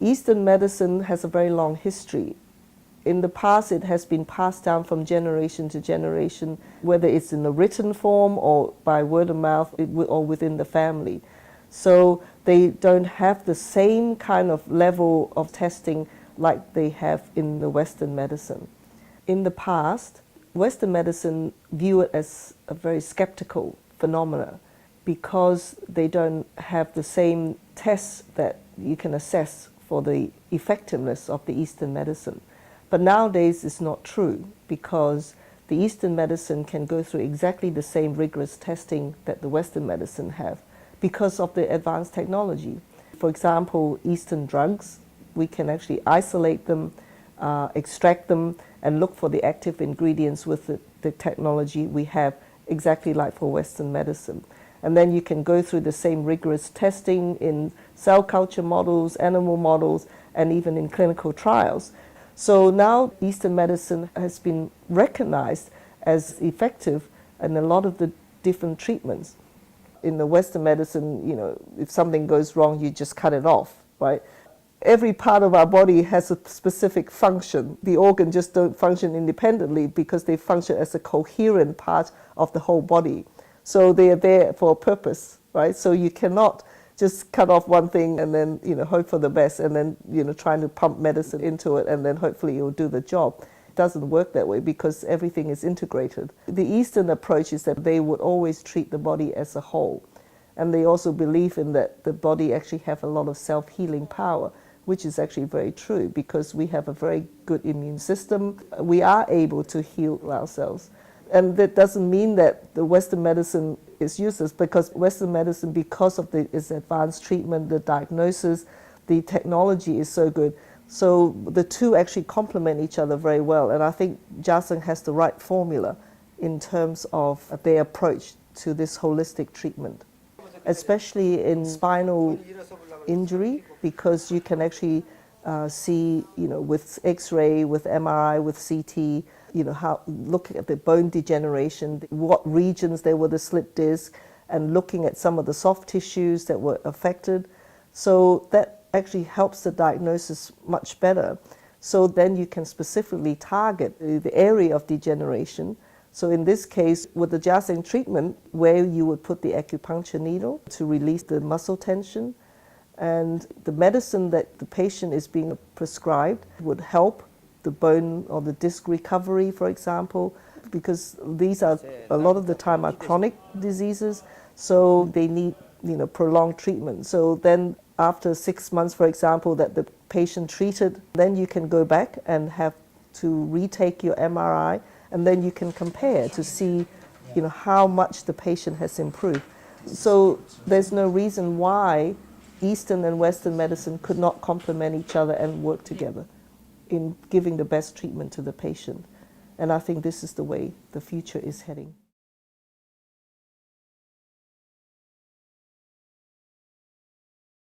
Eastern medicine has a very long history. In the past, it has been passed down from generation to generation, whether it's in a written form or by word of mouth or within the family. So they don't have the same kind of level of testing like they have in the Western medicine. In the past, Western medicine view it as a very skeptical phenomena because they don't have the same tests that you can assess for the effectiveness of the Eastern medicine. But nowadays it's not true because the Eastern medicine can go through exactly the same rigorous testing that the Western medicine have because of the advanced technology. For example, Eastern drugs, we can actually isolate them, extract them, and look for the active ingredients with the technology we have, exactly like for Western medicine. And then you can go through the same rigorous testing in cell culture models, animal models, and even in clinical trials. So now Eastern medicine has been recognized as effective in a lot of the different treatments. In the Western medicine, you know, if something goes wrong, you just cut it off, right? Every part of our body has a specific function. The organs just don't function independently because they function as a coherent part of the whole body. So they are there for a purpose, right? So you cannot just cut off one thing and then, you know, hope for the best and then, you know, trying to pump medicine into it and then hopefully it will do the job. It doesn't work that way because everything is integrated. The Eastern approach is that they would always treat the body as a whole. And they also believe in that the body actually have a lot of self-healing power, which is actually very true because we have a very good immune system. We are able to heal ourselves. And that doesn't mean that the Western medicine is useless because Western medicine, because of its advanced treatment, the diagnosis, the technology is so good. So the two actually complement each other very well. And I think Jiaseng has the right formula in terms of their approach to this holistic treatment, especially in spinal injury, because you can actually see, you know, with X-ray, with MRI, with CT, you know, how looking at the bone degeneration, what regions there were the slip disc, and looking at some of the soft tissues that were affected. So that actually helps the diagnosis much better. So then you can specifically target the area of degeneration. So in this case, with the Jiaseng treatment, where you would put the acupuncture needle to release the muscle tension, and the medicine that the patient is being prescribed would help the bone or the disc recovery, for example, because these are a lot of the time are chronic diseases, so they need, you know, prolonged treatment. So then after 6 months, for example, that the patient treated, then you can go back and have to retake your MRI, and then you can compare to see, you know, how much the patient has improved. So there's no reason why Eastern and Western medicine could not complement each other and work together in giving the best treatment to the patient. And I think this is the way the future is heading.